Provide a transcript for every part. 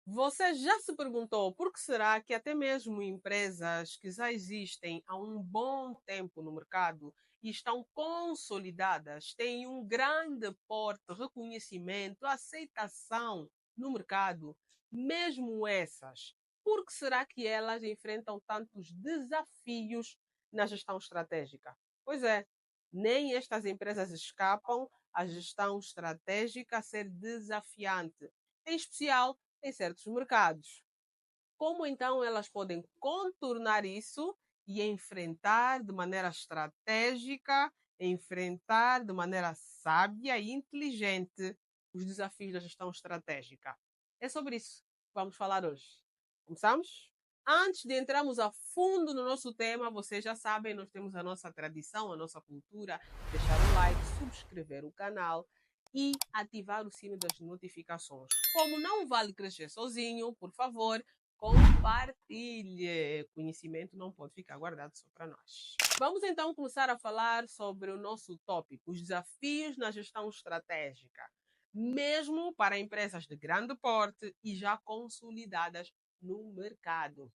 Você já se perguntou por que será que até mesmo empresas que já existem há um bom tempo no mercado e estão consolidadas, têm um grande porte, reconhecimento, aceitação no mercado, mesmo essas, por que será que elas enfrentam tantos desafios na gestão estratégica? Pois é, nem estas empresas escapam à gestão estratégica a ser desafiante, em especial em certos mercados. Como então elas podem contornar isso e enfrentar de maneira estratégica, enfrentar de maneira sábia e inteligente os desafios da gestão estratégica? É sobre isso que vamos falar hoje. Começamos? Antes de entrarmos a fundo no nosso tema, vocês já sabem, nós temos a nossa tradição, a nossa cultura, deixar o like, subscrever o canal e ativar o sino das notificações. Como não vale crescer sozinho, por favor, compartilhe. Conhecimento não pode ficar guardado só para nós. Vamos então começar a falar sobre o nosso tópico, os desafios na gestão estratégica, mesmo para empresas de grande porte e já consolidadas no mercado.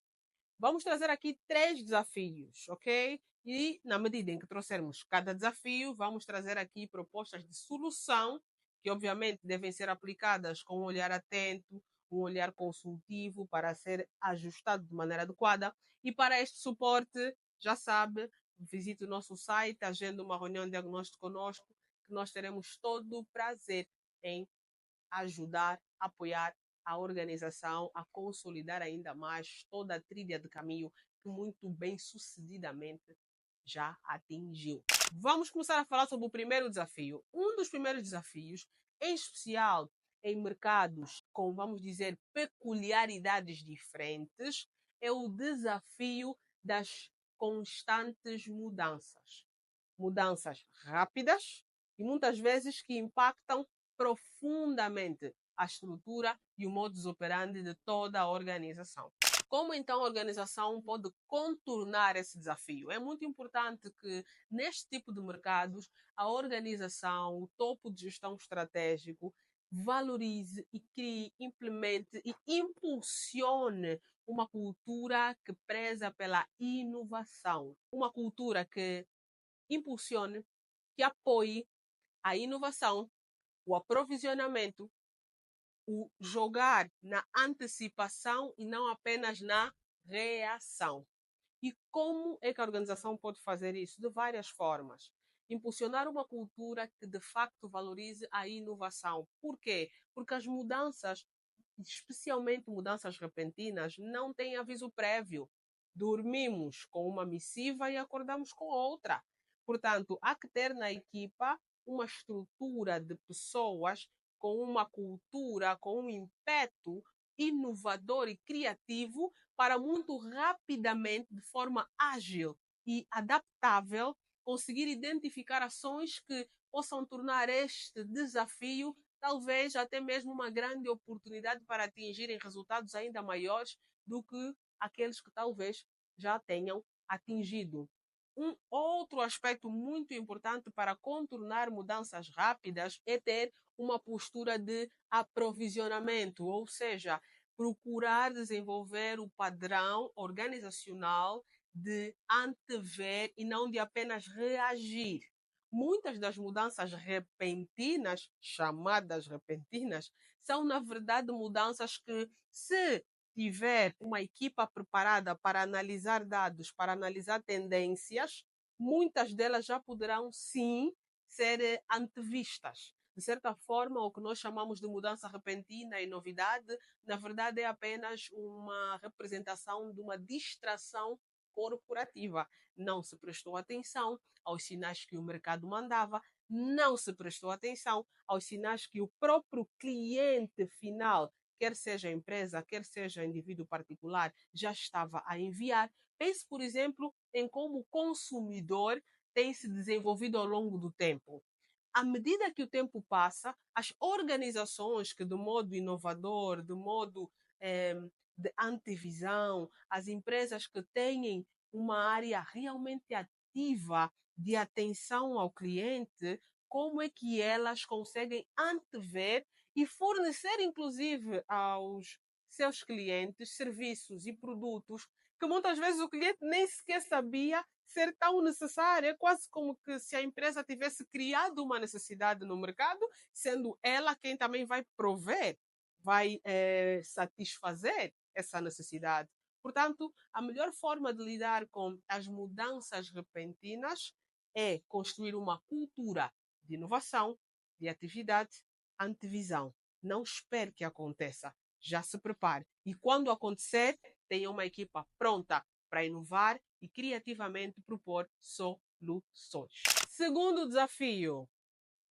Vamos trazer aqui três desafios, ok? E na medida em que trouxermos cada desafio, vamos trazer aqui propostas de solução, que obviamente devem ser aplicadas com um olhar atento, um olhar consultivo para ser ajustado de maneira adequada. E para este suporte, já sabe, visite o nosso site, agende uma reunião de diagnóstico conosco, que nós teremos todo o prazer em ajudar, apoiar a organização a consolidar ainda mais toda a trilha de caminho que muito bem sucedidamente já atingiu. Vamos começar a falar sobre o primeiro desafio. Um dos primeiros desafios, em especial em mercados com, vamos dizer, peculiaridades diferentes, é o desafio das constantes mudanças. Mudanças rápidas e muitas vezes que impactam profundamente a estrutura e o modus operandi de toda a organização. Como então a organização pode contornar esse desafio? É muito importante que, neste tipo de mercados, a organização, o topo de gestão estratégico, valorize e crie, implemente e impulsione uma cultura que preza pela inovação. Uma cultura que impulsione, que apoie a inovação, o aprovisionamento, o jogar na antecipação e não apenas na reação. E como é que a organização pode fazer isso? De várias formas. Impulsionar uma cultura que de facto valorize a inovação. Por quê? Porque as mudanças, especialmente mudanças repentinas, não têm aviso prévio. Dormimos com uma missiva e acordamos com outra. Portanto, há que ter na equipa uma estrutura de pessoas com uma cultura, com um ímpeto inovador e criativo para muito rapidamente, de forma ágil e adaptável, conseguir identificar ações que possam tornar este desafio talvez até mesmo uma grande oportunidade para atingirem resultados ainda maiores do que aqueles que talvez já tenham atingido. Um outro aspecto muito importante para contornar mudanças rápidas é ter uma postura de aprovisionamento, ou seja, procurar desenvolver o padrão organizacional de antever e não de apenas reagir. Muitas das mudanças repentinas, chamadas repentinas, são na verdade mudanças que, se tiver uma equipa preparada para analisar dados, para analisar tendências, muitas delas já poderão sim ser antevistas. De certa forma, o que nós chamamos de mudança repentina e novidade, na verdade é apenas uma representação de uma distração corporativa. Não se prestou atenção aos sinais que o mercado mandava, não se prestou atenção aos sinais que o próprio cliente final, quer seja empresa, quer seja indivíduo particular, já estava a enviar. Pense, por exemplo, em como o consumidor tem se desenvolvido ao longo do tempo. À medida que o tempo passa, as organizações que, de modo inovador, de modo de antevisão, as empresas que têm uma área realmente ativa de atenção ao cliente, como é que elas conseguem antever e fornecer, inclusive, aos seus clientes serviços e produtos que muitas vezes o cliente nem sequer sabia ser tão necessário. É quase como que se a empresa tivesse criado uma necessidade no mercado, sendo ela quem também vai prover, vai satisfazer essa necessidade. Portanto, a melhor forma de lidar com as mudanças repentinas é construir uma cultura de inovação, de atividade, antevisão. Não espere que aconteça, já se prepare. E quando acontecer, tenha uma equipa pronta para inovar e criativamente propor soluções. Segundo desafio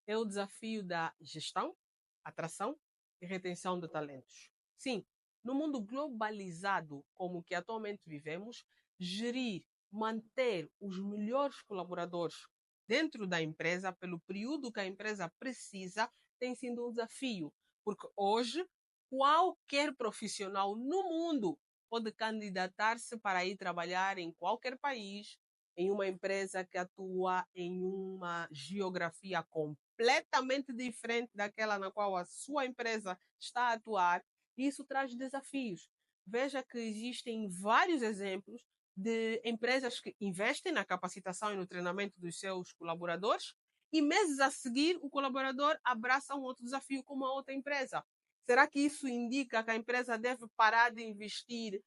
é o desafio da gestão, atração e retenção de talentos. Sim, no mundo globalizado como o que atualmente vivemos, gerir, manter os melhores colaboradores dentro da empresa pelo período que a empresa precisa tem sido um desafio, porque hoje qualquer profissional no mundo pode candidatar-se para ir trabalhar em qualquer país, em uma empresa que atua em uma geografia completamente diferente daquela na qual a sua empresa está a atuar. Isso traz desafios. Veja que existem vários exemplos de empresas que investem na capacitação e no treinamento dos seus colaboradores e meses a seguir o colaborador abraça um outro desafio com uma outra empresa. Será que isso indica que a empresa deve parar de investir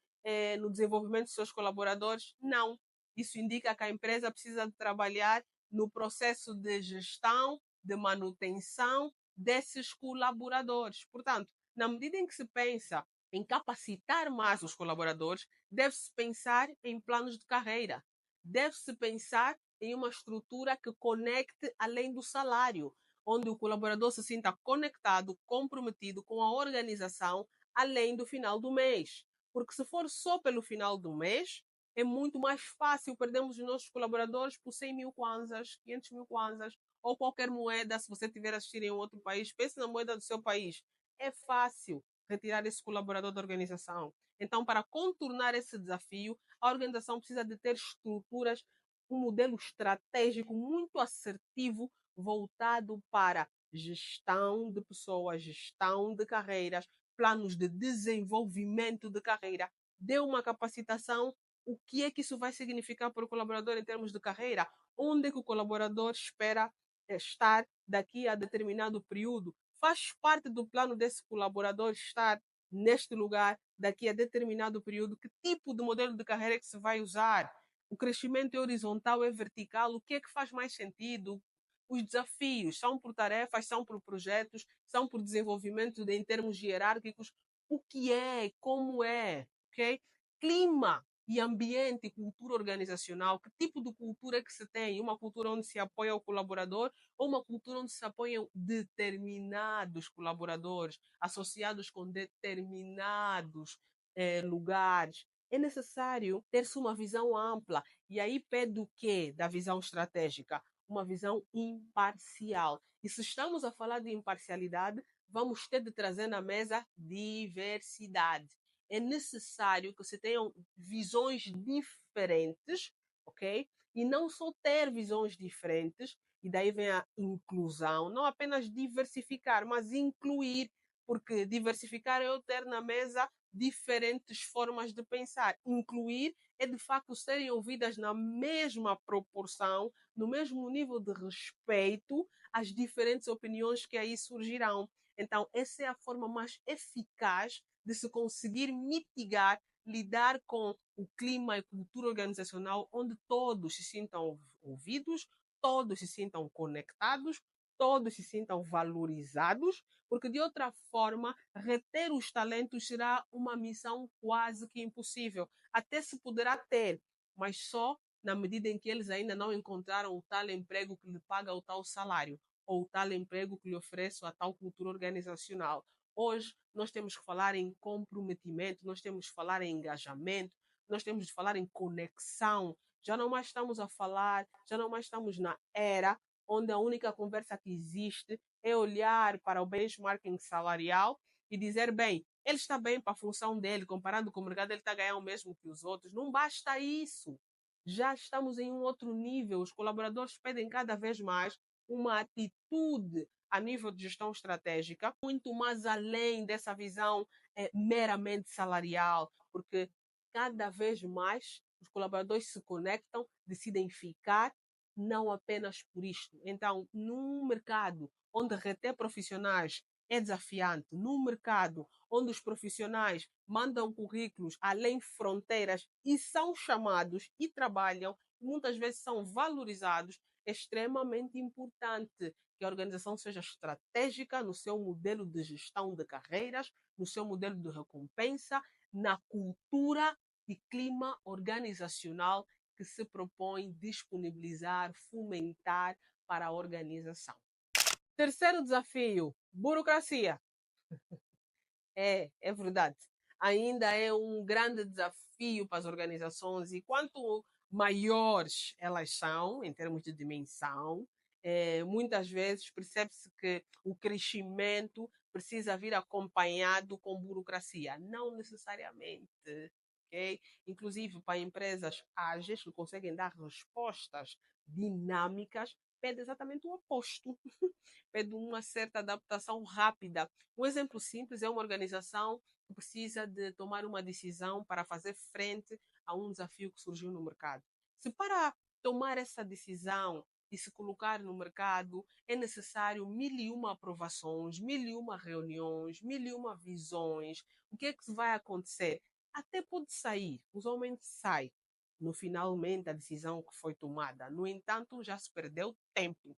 no desenvolvimento de seus colaboradores? Não. Isso indica que a empresa precisa de trabalhar no processo de gestão, de manutenção desses colaboradores. Portanto, na medida em que se pensa em capacitar mais os colaboradores, deve-se pensar em planos de carreira, deve-se pensar em uma estrutura que conecte além do salário, onde o colaborador se sinta conectado, comprometido com a organização além do final do mês. Porque se for só pelo final do mês, é muito mais fácil perdermos os nossos colaboradores por 100 mil kwanzas, 500 mil kwanzas, ou qualquer moeda, se você tiver a assistir em outro país, pense na moeda do seu país. É fácil retirar esse colaborador da organização. Então, para contornar esse desafio, a organização precisa de ter estruturas, um modelo estratégico muito assertivo, voltado para gestão de pessoas, gestão de carreiras, planos de desenvolvimento de carreira, dê uma capacitação. O que é que isso vai significar para o colaborador em termos de carreira? Onde é que o colaborador espera estar daqui a determinado período? Faz parte do plano desse colaborador estar neste lugar daqui a determinado período? Que tipo de modelo de carreira é que se vai usar? O crescimento é horizontal, é vertical? O que é que faz mais sentido? Os desafios são por tarefas, são por projetos, são por desenvolvimento em termos hierárquicos. O que é? Como é? Ok? Clima e ambiente e cultura organizacional. Que tipo de cultura é que se tem? Uma cultura onde se apoia o colaborador ou uma cultura onde se apoiam determinados colaboradores associados com determinados lugares? É necessário ter-se uma visão ampla. E aí pede o quê da visão estratégica? Uma visão imparcial. E se estamos a falar de imparcialidade, vamos ter de trazer na mesa diversidade. É necessário que se tenham visões diferentes, ok? E não só ter visões diferentes, e daí vem a inclusão, não apenas diversificar, mas incluir, porque diversificar é eu ter na mesa diferentes formas de pensar. Incluir é de facto serem ouvidas na mesma proporção, no mesmo nível de respeito às diferentes opiniões que aí surgirão. Então, essa é a forma mais eficaz de se conseguir mitigar, lidar com o clima e cultura organizacional onde todos se sintam ouvidos, todos se sintam conectados, todos se sintam valorizados, porque de outra forma, reter os talentos será uma missão quase que impossível. Até se poderá ter, mas só na medida em que eles ainda não encontraram o tal emprego que lhe paga o tal salário, ou o tal emprego que lhe oferece a tal cultura organizacional. Hoje, nós temos que falar em comprometimento, nós temos que falar em engajamento, nós temos que falar em conexão. Já não mais estamos a falar, já não mais estamos na era onde a única conversa que existe é olhar para o benchmarking salarial e dizer, bem, ele está bem para a função dele, comparado com o mercado, ele está ganhando o mesmo que os outros. Não basta isso. Já estamos em um outro nível. Os colaboradores pedem cada vez mais uma atitude a nível de gestão estratégica, muito mais além dessa visão meramente salarial, porque cada vez mais os colaboradores se conectam, decidem ficar, não apenas por isto. Então, num mercado onde reter profissionais é desafiante, num mercado onde os profissionais mandam currículos além fronteiras e são chamados e trabalham, muitas vezes são valorizados, é extremamente importante que a organização seja estratégica no seu modelo de gestão de carreiras, no seu modelo de recompensa, na cultura e clima organizacional que se propõe disponibilizar, fomentar para a organização. Terceiro desafio, burocracia. É verdade. Ainda é um grande desafio para as organizações e quanto maiores elas são, em termos de dimensão, muitas vezes percebe-se que o crescimento precisa vir acompanhado com burocracia. Não necessariamente. Okay? Inclusive, para empresas ágeis que conseguem dar respostas dinâmicas, pede exatamente o oposto. Pede uma certa adaptação rápida. Um exemplo simples é uma organização que precisa de tomar uma decisão para fazer frente a um desafio que surgiu no mercado. Se para tomar essa decisão e se colocar no mercado é necessário mil e uma aprovações, mil e uma reuniões, mil e uma visões, o que é que vai acontecer? Até pode sair, usualmente sai no finalmente a decisão que foi tomada. No entanto, já se perdeu tempo.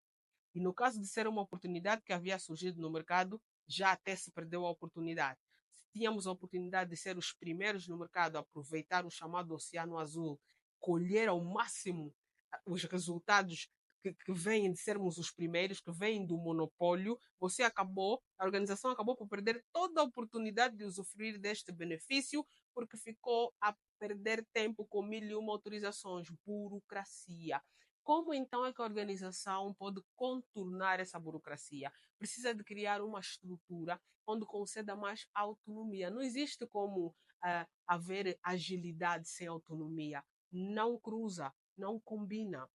E no caso de ser uma oportunidade que havia surgido no mercado, já até se perdeu a oportunidade. Se tínhamos a oportunidade de ser os primeiros no mercado, aproveitar o chamado Oceano Azul, colher ao máximo os resultados que vêm de sermos os primeiros, que vêm do monopólio, a organização acabou por perder toda a oportunidade de usufruir deste benefício, porque ficou a perder tempo com mil e uma autorizações, burocracia. Como então é que a organização pode contornar essa burocracia? Precisa de criar uma estrutura onde conceda mais autonomia. Não existe como haver agilidade sem autonomia. Não cruza, não combina.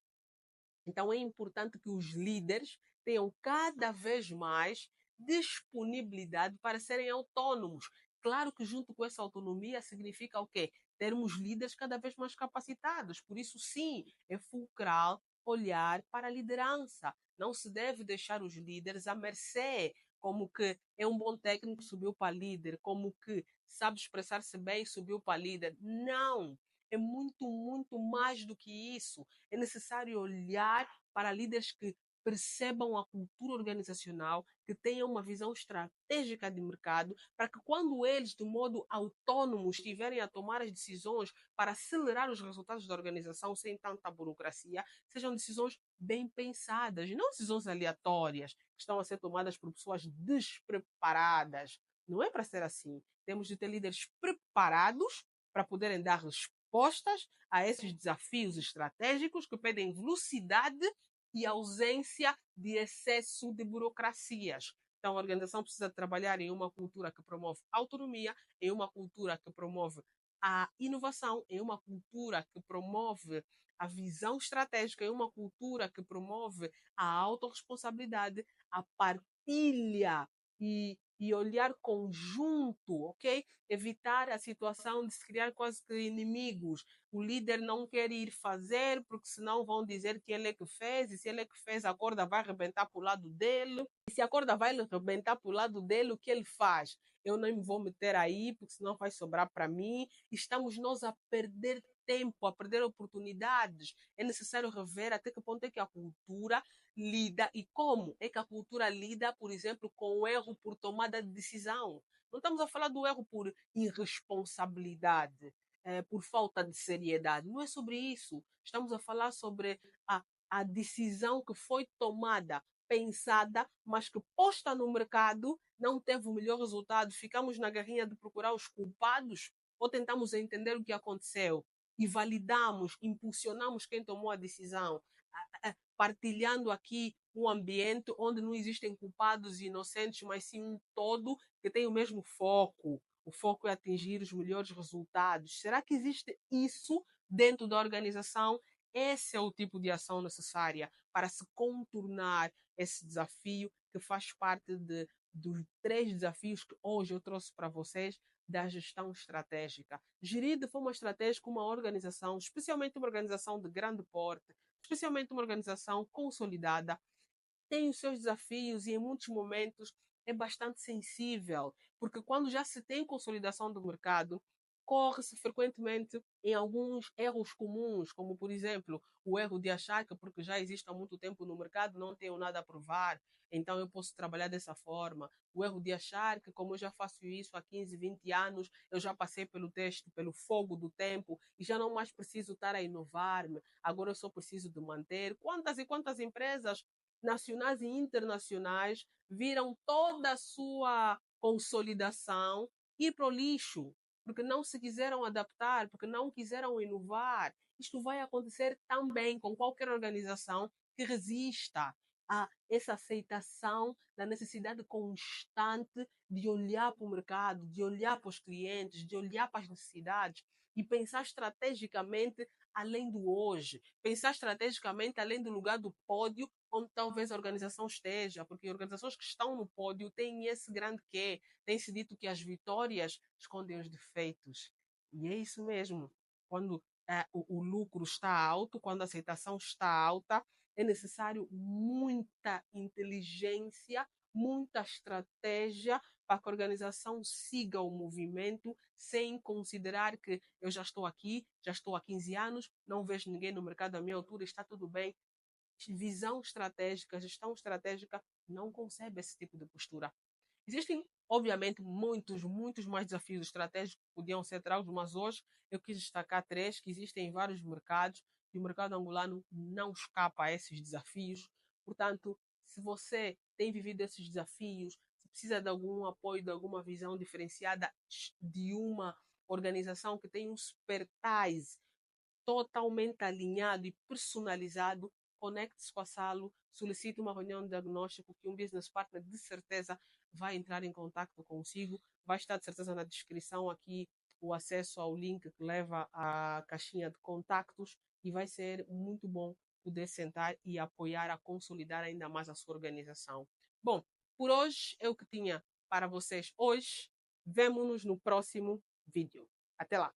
Então é importante que os líderes tenham cada vez mais disponibilidade para serem autônomos. Claro que junto com essa autonomia significa o quê? Termos líderes cada vez mais capacitados. Por isso, sim, é fulcral olhar para a liderança. Não se deve deixar os líderes à mercê, como que é um bom técnico, subiu para líder, como que sabe expressar-se bem, subiu para líder. Não! É muito, muito mais do que isso. É necessário olhar para líderes que percebam a cultura organizacional, que tenham uma visão estratégica de mercado, para que quando eles, de modo autônomo, estiverem a tomar as decisões para acelerar os resultados da organização sem tanta burocracia, sejam decisões bem pensadas, não decisões aleatórias, que estão a ser tomadas por pessoas despreparadas. Não é para ser assim. Temos de ter líderes preparados para poderem dar respostas a esses desafios estratégicos que pedem velocidade e ausência de excesso de burocracias. Então, a organização precisa trabalhar em uma cultura que promove autonomia, em uma cultura que promove a inovação, em uma cultura que promove a visão estratégica, em uma cultura que promove a autorresponsabilidade, a partilha e olhar conjunto, ok? Evitar a situação de se criar quase que inimigos. O líder não quer ir fazer, porque senão vão dizer que ele é que fez, e se ele é que fez, a corda vai arrebentar para o lado dele. E se a corda vai arrebentar para o lado dele, o que ele faz? Eu não me vou meter aí, porque senão vai sobrar para mim. Estamos nós a perder tempo, a perder oportunidades. É necessário rever até que ponto é que a cultura lida e como é que a cultura lida, por exemplo, com o erro por tomada de decisão. Não estamos a falar do erro por irresponsabilidade, por falta de seriedade. Não é sobre isso. Estamos a falar sobre a decisão que foi tomada, pensada, mas que posta no mercado não teve o melhor resultado. Ficamos na guerrinha de procurar os culpados ou tentamos entender o que aconteceu e validamos, impulsionamos quem tomou a decisão, partilhando aqui um ambiente onde não existem culpados e inocentes, mas sim um todo que tem o mesmo foco. O foco é atingir os melhores resultados. Será que existe isso dentro da organização? Esse é o tipo de ação necessária para se contornar esse desafio que faz parte de dos 3 desafios que hoje eu trouxe para vocês da gestão estratégica. Gerir de forma estratégica uma organização, especialmente uma organização de grande porte, especialmente uma organização consolidada, tem os seus desafios e em muitos momentos é bastante sensível, porque quando já se tem consolidação do mercado, corre-se frequentemente em alguns erros comuns, como por exemplo o erro de achar que porque já existe há muito tempo no mercado não tenho nada a provar, então eu posso trabalhar dessa forma. O erro de achar que como eu já faço isso há 15, 20 anos, eu já passei pelo teste, pelo fogo do tempo e já não mais preciso estar a inovar-me, agora eu só preciso de manter. Quantas e quantas empresas nacionais e internacionais viram toda a sua consolidação ir para o lixo, porque não se quiseram adaptar, porque não quiseram inovar. Isto vai acontecer também com qualquer organização que resista a essa aceitação da necessidade constante de olhar para o mercado, de olhar para os clientes, de olhar para as necessidades e pensar estrategicamente além do hoje, pensar estrategicamente além do lugar do pódio onde talvez a organização esteja, porque organizações que estão no pódio têm esse grande quê. Tem-se dito que as vitórias escondem os defeitos. E é isso mesmo. Quando o lucro está alto, quando a aceitação está alta, é necessário muita inteligência, muita estratégia para que a organização siga o movimento sem considerar que eu já estou há 15 anos, não vejo ninguém no mercado à minha altura, está tudo bem. Visão estratégica, gestão estratégica não concebe esse tipo de postura. Existem, obviamente, muitos mais desafios estratégicos que podiam ser tragos, mas hoje eu quis destacar 3 que existem em vários mercados e o mercado angolano não escapa a esses desafios. Portanto, se você tem vivido esses desafios, se precisa de algum apoio, de alguma visão diferenciada de uma organização que tem um expertise totalmente alinhado e personalizado, conecte-se com a Salo, solicite uma reunião de diagnóstico que um business partner de certeza vai entrar em contato consigo. Vai estar de certeza na descrição aqui o acesso ao link que leva à caixinha de contactos e vai ser muito bom poder sentar e apoiar a consolidar ainda mais a sua organização. Bom, por hoje é o que tinha para vocês hoje. Vemo-nos no próximo vídeo. Até lá!